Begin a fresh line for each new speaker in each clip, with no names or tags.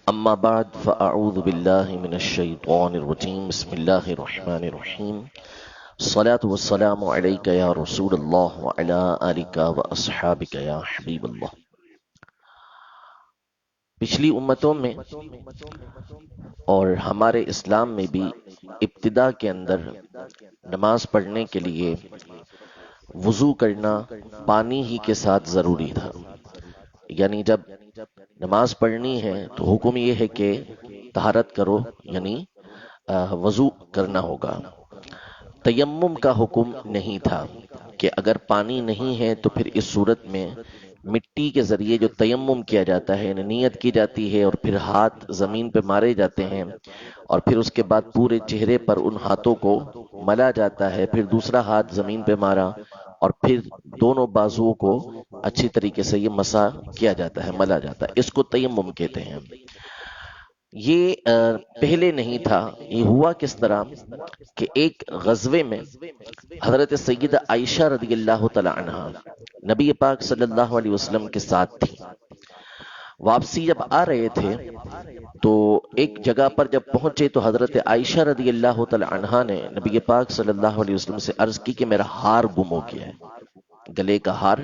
اما بعد فاعوذ باللہ من الشیطان الرجیم بسم اللہ الرحمن الرحیم الصلاة والسلام علیک یا رسول اللہ وعلی آلک واصحابک یا حبیب اللہ۔ پچھلی امتوں میں اور ہمارے اسلام میں بھی ابتدا کے اندر نماز پڑھنے کے لیے وضو کرنا پانی ہی کے ساتھ ضروری تھا، یعنی جب نماز پڑھنی ہے تو حکم یہ ہے کہ طہارت کرو، یعنی وضو کرنا ہوگا۔ تیمم کا حکم نہیں تھا کہ اگر پانی نہیں ہے تو پھر اس صورت میں مٹی کے ذریعے جو تیمم کیا جاتا ہے، یعنی نیت کی جاتی ہے اور پھر ہاتھ زمین پہ مارے جاتے ہیں اور پھر اس کے بعد پورے چہرے پر ان ہاتھوں کو ملا جاتا ہے، پھر دوسرا ہاتھ زمین پہ مارا اور پھر دونوں بازوؤں کو اچھی طریقے سے یہ مسح کیا جاتا ہے، ملا جاتا ہے، اس کو تیمم کہتے ہیں۔ یہ پہلے نہیں تھا۔ یہ ہوا کس طرح کہ ایک غزوے میں حضرت سیدہ عائشہ رضی اللہ تعالی عنہا نبی پاک صلی اللہ علیہ وسلم کے ساتھ تھی۔ واپسی جب آ رہے تھے تو ایک جگہ پر جب پہنچے تو حضرت عائشہ رضی اللہ تعالی عنہا نے نبی پاک صلی اللہ علیہ وسلم سے عرض کی کہ میرا ہار گم ہو گیا ہے، گلے کا ہار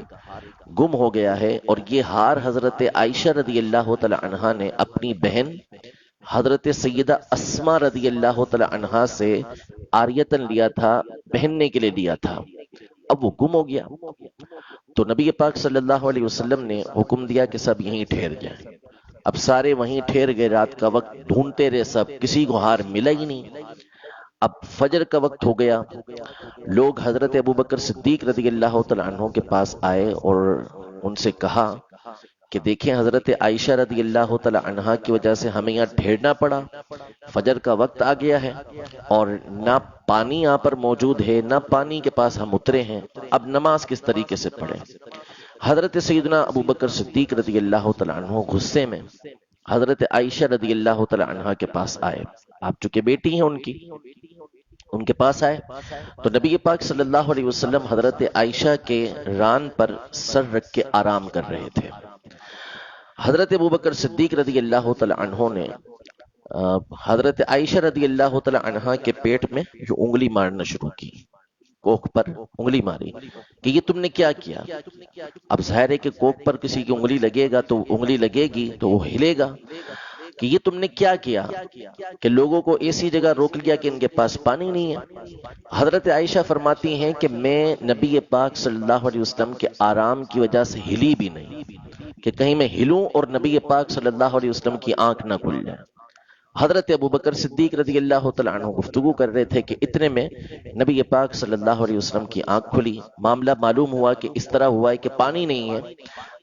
گم ہو گیا ہے۔ اور یہ ہار حضرت عائشہ رضی اللہ تعالی عنہا نے اپنی بہن حضرت سیدہ اسماء رضی اللہ تعالی عنہا سے عاریتاً لیا تھا، پہننے کے لیے لیا تھا، اب وہ گم ہو گیا۔ تو نبی پاک صلی اللہ علیہ وسلم نے حکم دیا کہ سب یہیں ٹھہر جائیں۔ اب سارے وہیں ٹھہر گئے، رات کا وقت ڈھونڈتے رہے، سب کسی کو ہار ملا ہی نہیں۔ اب فجر کا وقت ہو گیا، لوگ حضرت ابوبکر صدیق رضی اللہ تعالیٰ عنہ کے پاس آئے اور ان سے کہا کہ دیکھیں حضرت عائشہ رضی اللہ تعالیٰ عنہ کی وجہ سے ہمیں یہاں ٹھہرنا پڑا، فجر کا وقت آ گیا ہے اور نہ پانی یہاں پر موجود ہے، نہ پانی کے پاس ہم اترے ہیں، اب نماز کس طریقے سے پڑھیں؟ حضرت سیدنا ابوبکر صدیق رضی اللہ تعالیٰ عنہ غصے میں حضرت عائشہ رضی اللہ تعالیٰ عنہ کے پاس آئے، آپ چونکہ بیٹی ہیں ان کے پاس آئے تو نبی پاک صلی اللہ علیہ وسلم حضرت عائشہ کے ران پر سر رکھ کے آرام کر رہے تھے۔ حضرت ابوبکر صدیق رضی اللہ تعالی عنہ نے حضرت عائشہ رضی اللہ تعالی عنہ کے پیٹ میں جو انگلی مارنا شروع کی، کوکھ پر انگلی ماری کہ یہ تم نے کیا کیا؟ اب ظاہر ہے کہ کوکھ پر کسی کی انگلی لگے گا تو انگلی لگے گی تو وہ ہلے گا کہ یہ تم نے کیا کیا کہ لوگوں کو ایسی جگہ روک لیا کہ ان کے پاس پانی نہیں ہے۔ حضرت عائشہ فرماتی ہیں کہ میں نبی پاک صلی اللہ علیہ وسلم کے آرام کی وجہ سے ہلی بھی نہیں کہ کہیں میں ہلوں اور نبی پاک صلی اللہ علیہ وسلم کی آنکھ نہ کھل جائے۔ حضرت ابوبکر صدیق رضی اللہ تعالیٰ عنہ گفتگو کر رہے تھے کہ اتنے میں نبی پاک صلی اللہ علیہ وسلم کی آنکھ کھلی، معاملہ معلوم ہوا کہ اس طرح ہوا ہے کہ پانی نہیں ہے۔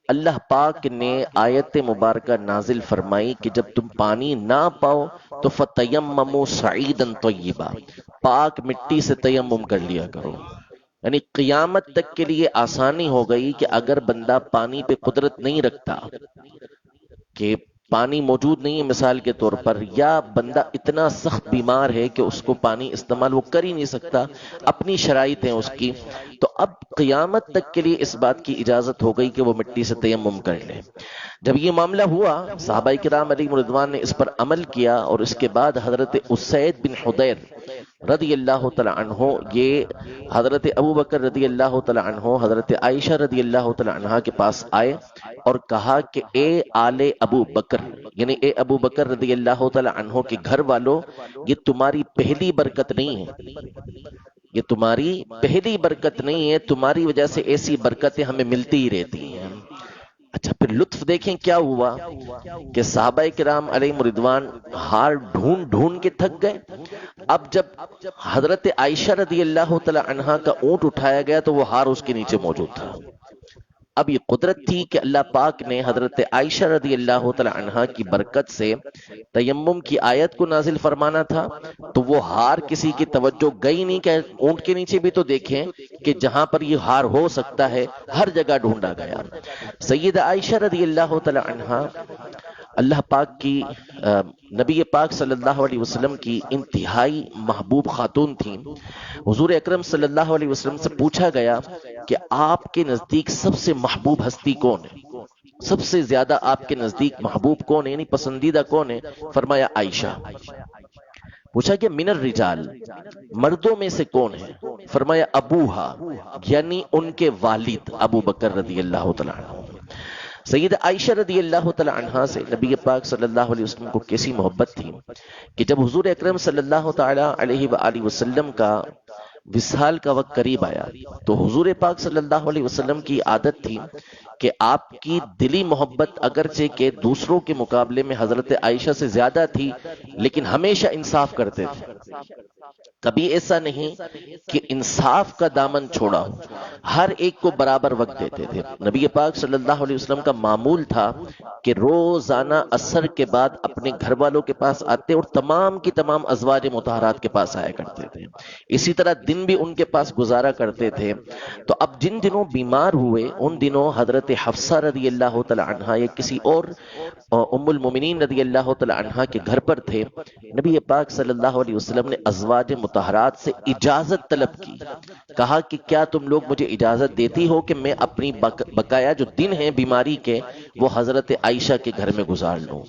اللہ پاک نے آیت مبارکہ نازل فرمائی کہ جب تم پانی نہ پاؤ تو فَتَيَمَّمُوا صَعِيدًا طَيِّبًا، پاک مٹی سے تیمم کر لیا کرو۔ یعنی قیامت تک کے لیے آسانی ہو گئی کہ اگر بندہ پانی پہ قدرت نہیں رکھتا کہ پانی موجود نہیں ہے مثال کے طور پر، یا بندہ اتنا سخت بیمار ہے کہ اس کو پانی استعمال وہ کر ہی نہیں سکتا، اپنی شرائط ہیں اس کی، تو اب قیامت تک کے لیے اس بات کی اجازت ہو گئی کہ وہ مٹی سے تیمم کر لے۔ جب یہ معاملہ ہوا صحابہ کرام علیہم رضوان نے اس پر عمل کیا اور اس کے بعد حضرت اسید بن حضیر رضی اللہ تعالی عنہ یہ حضرت ابوبکر رضی اللہ تعالی عنہ حضرت عائشہ رضی اللہ تعالی عنہ کے پاس آئے اور کہا کہ اے آل ابو بکر، یعنی اے ابو بکر رضی اللہ تعالی عنہ کے گھر والوں، یہ تمہاری پہلی برکت نہیں ہے، یہ تمہاری پہلی برکت نہیں ہے، تمہاری وجہ سے ایسی برکتیں ہمیں ملتی ہی رہتی ہیں۔ اچھا پھر لطف دیکھیں کیا ہوا کہ صحابہ کرام علیہم رضوان ہار ڈھونڈ ڈھونڈ کے تھک گئے۔ اب جب حضرت عائشہ رضی اللہ تعالی عنہا کا اونٹ اٹھایا گیا تو وہ ہار اس کے نیچے موجود تھا۔ اب یہ قدرت تھی کہ اللہ پاک نے حضرت عائشہ رضی اللہ تعالی عنہا کی برکت سے تیمم کی آیت کو نازل فرمانا تھا، تو وہ ہار کسی کی توجہ گئی نہیں کہ اونٹ کے نیچے بھی تو دیکھیں کہ جہاں پر یہ ہار ہو سکتا ہے ہر جگہ ڈھونڈا گیا۔ سیدہ عائشہ رضی اللہ تعالی عنہا اللہ پاک کی نبی پاک صلی اللہ علیہ وسلم کی انتہائی محبوب خاتون تھیں۔ حضور اکرم صلی اللہ علیہ وسلم سے پوچھا گیا کہ آپ کے نزدیک سب سے محبوب ہستی کون ہے؟ سب سے زیادہ آپ کے نزدیک محبوب کون ہے، یعنی پسندیدہ کون ہے؟ فرمایا عائشہ۔ پوچھا کہ من الرجال، مردوں میں سے کون ہے؟ فرمایا ابوہا، یعنی ان کے والد ابو بکر رضی اللہ تعالیٰ عنہ۔ سید عائشہ رضی اللہ تعالیٰ عنہا سے نبی پاک صلی اللہ علیہ وسلم کو کیسی محبت تھی کہ جب حضور اکرم صلی اللہ تعالیٰ علیہ وآلہ وسلم کا وصال کا وقت قریب آیا تو حضور پاک صلی اللہ علیہ وسلم کی عادت تھی کہ آپ کی دلی محبت اگرچہ کہ دوسروں کے مقابلے میں حضرت عائشہ سے زیادہ تھی، لیکن ہمیشہ انصاف کرتے تھے، کبھی ایسا نہیں کہ انصاف کا دامن چھوڑا ہو، ہر ایک کو برابر وقت دیتے تھے۔ نبی پاک صلی اللہ علیہ وسلم کا معمول تھا کہ روزانہ عصر کے بعد اپنے گھر والوں کے پاس آتے اور تمام کی تمام ازواج مطہرات کے پاس آیا کرتے تھے، اسی طرح دن بھی ان کے پاس گزارا کرتے تھے۔ تو اب جن دنوں بیمار ہوئے ان دنوں حضرت حفصہ رضی اللہ تعالی عنہا یا کسی اور ام المومنین رضی اللہ تعالی عنہا کے گھر پر تھے، نبی پاک صلی اللہ علیہ وسلم نے ازواج مطہرات سے اجازت طلب کی، کہا کہ کیا تم لوگ مجھے اجازت دیتی ہو کہ میں اپنی بقایا جو دن ہیں بیماری کے وہ حضرت عائشہ کے گھر میں گزار لوں؟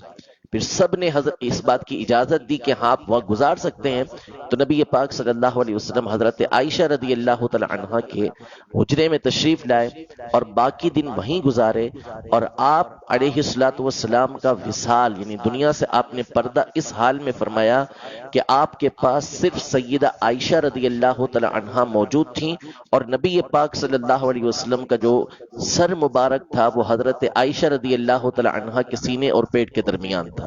پھر سب نے حضرت اس بات کی اجازت دی کہ ہاں آپ وہاں گزار سکتے ہیں۔ تو نبی پاک صلی اللہ علیہ وسلم حضرت عائشہ رضی اللہ تعالی عنہا کے حجرے میں تشریف لائے اور باقی دن وہیں گزارے، اور آپ علیہ الصلوۃ والسلام کا وصال یعنی دنیا سے آپ نے پردہ اس حال میں فرمایا کہ آپ کے پاس صرف سیدہ عائشہ رضی اللہ تعالی عنہا موجود تھیں، اور نبی پاک صلی اللہ علیہ وسلم کا جو سر مبارک تھا وہ حضرت عائشہ رضی اللہ تعالی عنہا کے سینے اور پیٹ کے درمیان تھا۔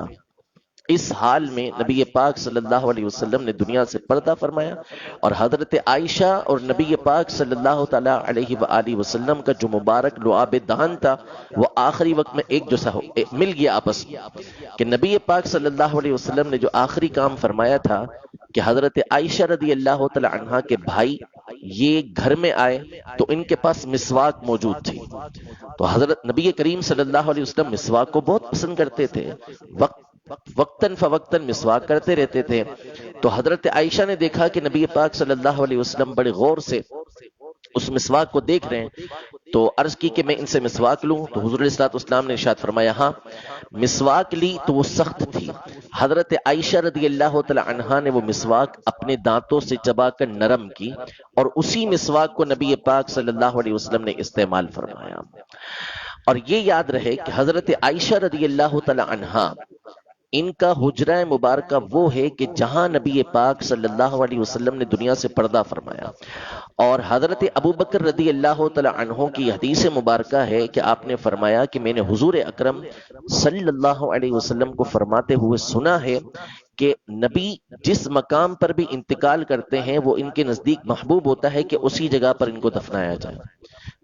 اس حال میں نبی پاک صلی اللہ علیہ وسلم نے دنیا سے پردہ فرمایا، اور حضرت عائشہ اور نبی پاک صلی اللہ تعالی علیہ وآلہ وسلم کا جو مبارک لعاب دہن تھا وہ آخری وقت میں ایک جیسا مل گیا آپس میں، کہ نبی پاک صلی اللہ علیہ وسلم نے جو آخری کام فرمایا تھا کہ حضرت عائشہ رضی اللہ تعالی عنہا کے بھائی یہ گھر میں آئے تو ان کے پاس مسواک موجود تھی، تو حضرت نبی کریم صلی اللہ علیہ وسلم مسواک کو بہت پسند کرتے تھے، وقتاً فوقتاً مسواک کرتے رہتے تھے۔ تو حضرت عائشہ نے دیکھا کہ نبی پاک صلی اللہ علیہ وسلم بڑے غور سے اس مسواک کو دیکھ رہے ہیں، تو عرض کی کہ میں ان سے مسواک لوں؟ تو حضور علیہ السلام نے ارشاد فرمایا ہاں۔ مسواک لی تو وہ سخت تھی، حضرت عائشہ رضی اللہ تعالی عنہا نے وہ مسواک اپنے دانتوں سے چبا کر نرم کی، اور اسی مسواک کو نبی پاک صلی اللہ علیہ وسلم نے استعمال فرمایا۔ اور یہ یاد رہے کہ حضرت عائشہ رضی اللہ تعالی عنہا ان کا حجرہ مبارکہ وہ ہے کہ جہاں نبی پاک صلی اللہ علیہ وسلم نے دنیا سے پردہ فرمایا، اور حضرت ابو بکر رضی اللہ تعالی عنہ کی حدیث مبارکہ ہے کہ آپ نے فرمایا کہ میں نے حضور اکرم صلی اللہ علیہ وسلم کو فرماتے ہوئے سنا ہے کہ نبی جس مقام پر بھی انتقال کرتے ہیں وہ ان کے نزدیک محبوب ہوتا ہے کہ اسی جگہ پر ان کو دفنایا جائے۔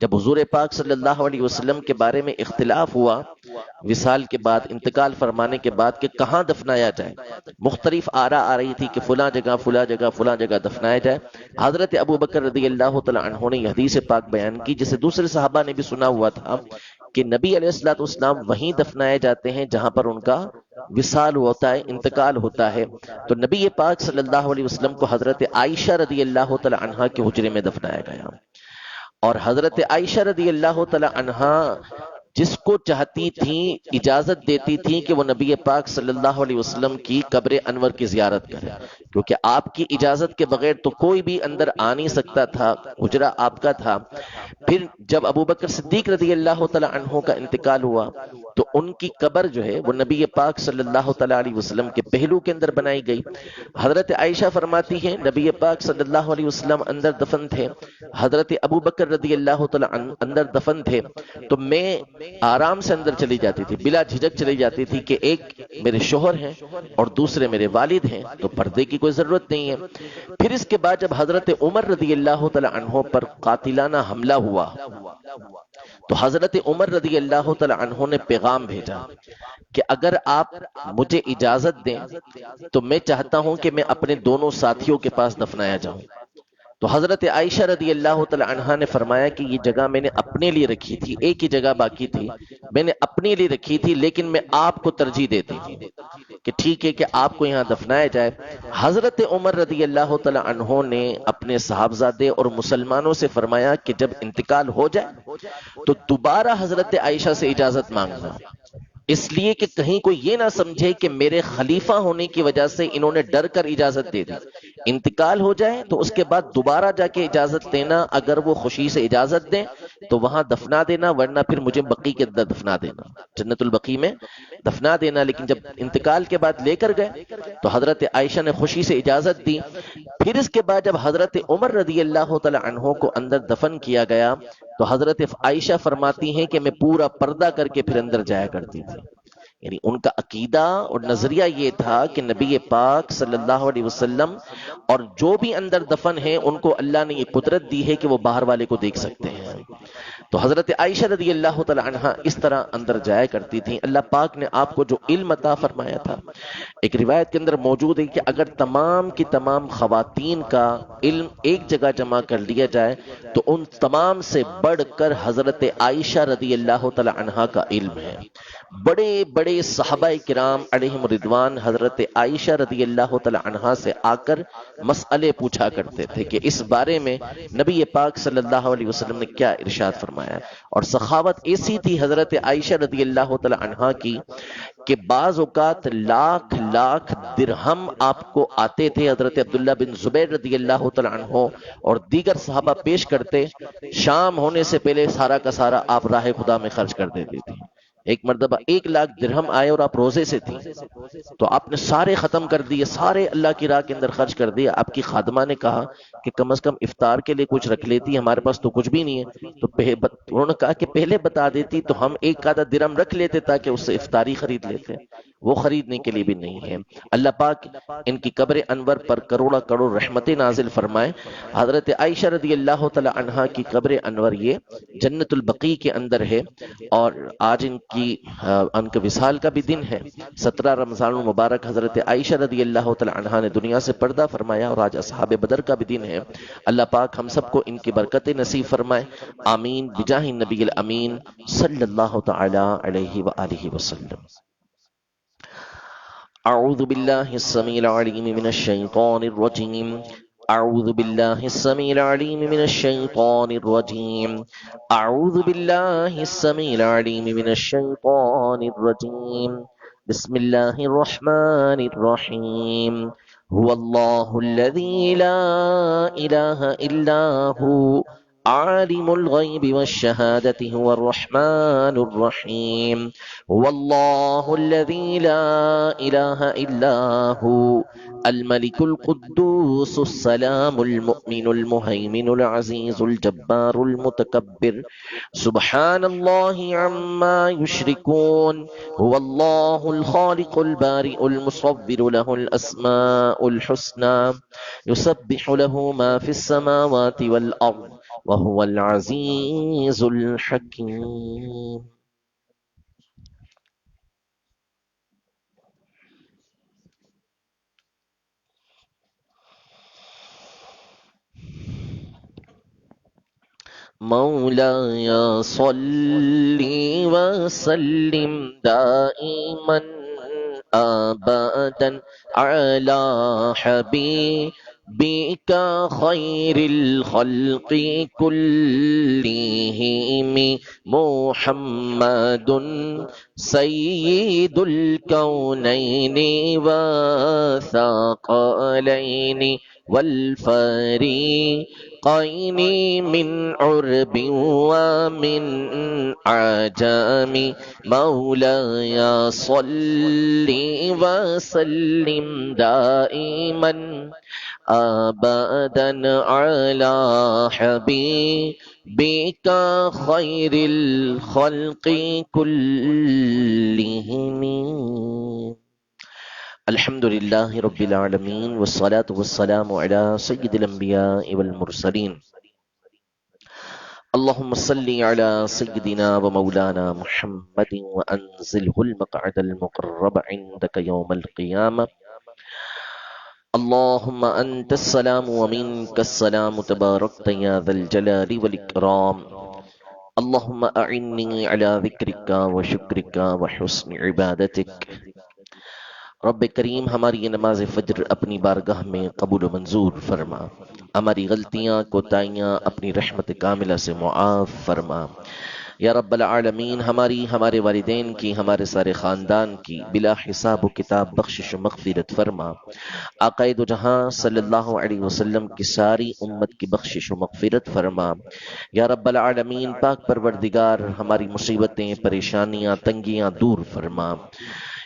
جب حضور پاک صلی اللہ علیہ وسلم کے بارے میں اختلاف ہوا وصال کے بعد، انتقال فرمانے کے بعد، کہ کہاں دفنایا جائے، مختلف آراء آ رہی تھی کہ فلاں جگہ فلاں جگہ فلاں جگہ دفنایا جائے، حضرت ابو بکر رضی اللہ تعالی عنہ نے یہ حدیث پاک بیان کی جسے دوسرے صحابہ نے بھی سنا ہوا تھا کہ نبی علیہ الصلوۃ والسلام وہیں دفنائے جاتے ہیں جہاں پر ان کا وصال ہوتا ہے، انتقال ہوتا ہے۔ تو نبی پاک صلی اللہ علیہ وسلم کو حضرت عائشہ رضی اللہ تعالی عنہا کے حجرے میں دفنایا گیا، اور حضرت عائشہ رضی اللہ تعالی عنہا جس کو چاہتی تھیں اجازت دیتی تھیں کہ وہ نبی پاک صلی اللہ علیہ وسلم کی قبر انور کی زیارت کرے، کیونکہ آپ کی اجازت کے بغیر تو کوئی بھی اندر آ نہیں سکتا تھا، حجرہ آپ کا تھا۔ پھر جب ابو بکر صدیق رضی اللہ تعالی عنہ کا انتقال ہوا تو ان کی قبر جو ہے وہ نبی پاک صلی اللہ تعالی علیہ وسلم کے پہلو کے اندر بنائی گئی۔ حضرت عائشہ فرماتی ہیں نبی پاک صلی اللہ علیہ وسلم اندر دفن تھے، حضرت ابو بکر رضی اللہ تعالی عنہ اندر دفن تھے، تو میں آرام سے اندر چلی جاتی تھی، بلا جھجک چلی جاتی تھی کہ ایک میرے شوہر ہیں اور دوسرے میرے والد ہیں، تو پردے کی کوئی ضرورت نہیں ہے۔ پھر اس کے بعد جب حضرت عمر رضی اللہ تعالی عنہ پر قاتلانہ حملہ ہوا تو حضرت عمر رضی اللہ تعالی عنہ نے پیغام بھیجا کہ اگر آپ مجھے اجازت دیں تو میں چاہتا ہوں کہ میں اپنے دونوں ساتھیوں کے پاس دفنایا جاؤں۔ تو حضرت عائشہ رضی اللہ تعالی عنہا نے فرمایا کہ یہ جگہ میں نے اپنے لیے رکھی تھی، ایک ہی جگہ باقی تھی، میں نے اپنے لیے رکھی تھی، لیکن میں آپ کو ترجیح دیتی تھی کہ ٹھیک ہے کہ آپ کو یہاں دفنایا جائے۔ حضرت عمر رضی اللہ تعالی عنہ نے اپنے صحابزادے اور مسلمانوں سے فرمایا کہ جب انتقال ہو جائے تو دوبارہ حضرت عائشہ سے اجازت مانگنا، اس لیے کہ کہیں کوئی یہ نہ سمجھے کہ میرے خلیفہ ہونے کی وجہ سے انہوں نے ڈر کر اجازت دے دی، انتقال ہو جائے تو اس کے بعد دوبارہ جا کے اجازت دینا، اگر وہ خوشی سے اجازت دیں تو وہاں دفنا دینا، ورنہ پھر مجھے بقی کے اندر دفنا دینا، جنت البقی میں دفنا دینا۔ لیکن جب انتقال کے بعد لے کر گئے تو حضرت عائشہ نے خوشی سے اجازت دی۔ پھر اس کے بعد جب حضرت عمر رضی اللہ تعالی عنہ کو اندر دفن کیا گیا تو حضرت عائشہ فرماتی ہیں کہ میں پورا پردہ کر کے پھر اندر جایا کرتی تھی، یعنی ان کا عقیدہ اور نظریہ یہ تھا کہ نبی پاک صلی اللہ علیہ وسلم اور جو بھی اندر دفن ہیں ان کو اللہ نے یہ قدرت دی ہے کہ وہ باہر والے کو دیکھ سکتے ہیں۔ تو حضرت عائشہ رضی اللہ تعالی عنہا اس طرح اندر جایا کرتی تھیں۔ اللہ پاک نے آپ کو جو علم عطا فرمایا تھا، ایک روایت کے اندر موجود ہے کہ اگر تمام کی تمام خواتین کا علم ایک جگہ جمع کر لیا جائے تو ان تمام سے بڑھ کر حضرت عائشہ رضی اللہ تعالی عنہا کا علم ہے۔ بڑے بڑے صحابہ کرام علیہم رضوان حضرت عائشہ رضی اللہ تعالی عنہا سے آ کر مسئلے پوچھا کرتے تھے کہ اس بارے میں نبی پاک صلی اللہ علیہ وسلم نے کیا ارشاد فرمایا ہے۔ اور سخاوت ایسی تھی حضرت عائشہ رضی اللہ تعالی عنہا کی کہ بعض اوقات لاکھ لاکھ درہم آپ کو آتے تھے، حضرت عبداللہ بن زبیر رضی اللہ تعالی عنہ اور دیگر صحابہ پیش کرتے، شام ہونے سے پہلے سارا کا سارا آپ راہ خدا میں خرچ کر دیتے تھے۔ ایک مرتبہ 1,00,000 درہم آئے اور آپ روزے سے تھی تو آپ نے سارے ختم کر دیے، سارے اللہ کی راہ کے اندر خرچ کر دیے۔ آپ کی خادمہ نے کہا کہ کم از کم افطار کے لیے کچھ رکھ لیتی، ہمارے پاس تو کچھ بھی نہیں ہے۔ تو انہوں نے کہا کہ پہلے بتا دیتی تو ہم ایک آدھا درہم رکھ لیتے تاکہ اس سے افطاری خرید لیتے، وہ خریدنے کے لیے بھی نہیں ہے۔ اللہ پاک ان کی قبر انور پر کروڑا کروڑ رحمتیں نازل فرمائے۔ حضرت عائشہ رضی اللہ تعالی عنہا کی قبر انور یہ جنت البقیع کے اندر ہے، اور آج ان کا وصال کا بھی دن ہے۔ 17 رمضان المبارک حضرت عائشہ رضی اللہ تعالی عنہا نے دنیا سے پردہ فرمایا، اور آج اصحاب بدر کا بھی دن ہے۔ اللہ پاک ہم سب کو ان کی برکتیں نصیب فرمائے، آمین بجاہ النبی الامین صلی اللہ تعالی علیہ وآلہ وسلم۔ اعوذ باللہ السمیع العلیم من الشیطان الرجیم، اعوذ باللہ السمیع العلیم من الشیطان الرجیم، اعوذ باللہ السمیع العلیم من الشیطان الرجیم، بسم اللہ الرحمن الرحیم، هو اللہ الذی لا الہ الا هو عالم الغیب والشہادة هو الرحمن الرحیم، هو اللہ الذی لا الہ الا هو الملك القدوس السلام المؤمن المهيمن العزيز الجبار المتكبر سبحان الله عما يشركون، هو الله الخالق البارئ المصور له الأسماء الحسنى يسبح له ما في السماوات والأرض وهو العزيز الحكيم۔ مولاي صل وسلم دائما ابدا على حبيبك خير الخلق كلهم محمد سيد الكونين والثقلين والفريقين من عرب ومن عجم، مولاي صل وسلم دائما ابدا على حبيبك خير الخلق كلهم۔ الحمد للہ رب العالمین والصلاة والسلام علی سید الانبیاء والمرسلین، اللہم صلی علی سیدنا و مولانا محمد وانزلہ المقعد المقرب عندک یوم القیامہ، اللہم انت السلام ومنک السلام تبارکت یا ذا الجلال والاکرام، اللہم اعنی علی ذکرک و شکرک و حسن عبادتک۔ رب کریم ہماری یہ نماز فجر اپنی بارگاہ میں قبول و منظور فرما، ہماری غلطیاں کوتاہیاں اپنی رحمت کاملہ سے معاف فرما، یا رب العالمین ہماری، ہمارے والدین کی، ہمارے سارے خاندان کی بلا حساب و کتاب بخشش و مغفرت فرما۔ آقا دو جہاں صلی اللہ علیہ وسلم کی ساری امت کی بخشش و مغفرت فرما۔ یا رب العالمین پاک پروردگار ہماری مصیبتیں، پریشانیاں، تنگیاں دور فرما۔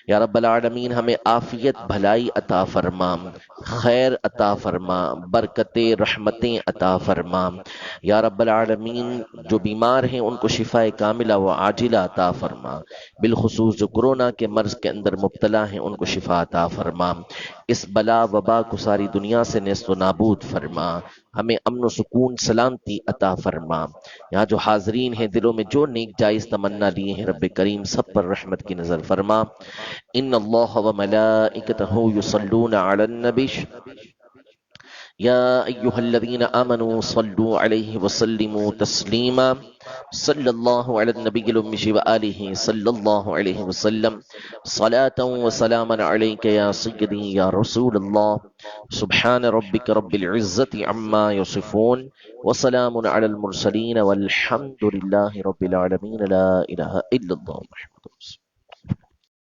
یا رب العالمین ہمیں عافیت، بھلائی عطا فرما، خیر عطا فرما، برکتیں، رحمتیں عطا فرما۔ یا رب العالمین جو بیمار ہیں ان کو شفاء کاملہ و عاجلہ عطا فرما، بالخصوص جو کورونا کے مرض کے اندر مبتلا ہیں ان کو شفا عطا فرما۔ اس بلا وبا کو ساری دنیا سے نیست و نابود فرما، ہمیں امن و سکون سلامتی عطا فرما۔ یہاں جو حاضرین ہیں دلوں میں جو نیک جائز تمنا لیے ہیں رب کریم سب پر رحمت کی نظر فرما۔ ان اللہ و ملائکتہ یصلون علی النبی یا ایہا الذین آمنوا صلوا علیہ وسلموا تسلیما۔ صلی اللہ علی النبی الأمی وآلہ صلی اللہ علیہ وسلم، صلاة و سلاما علیک یا سیدی یا رسول اللہ۔ سبحان ربک رب العزت عما یصفون وسلام علی المرسلین والحمد للہ رب العالمین۔ لا الہ الا اللہ محمد رسول اللہ۔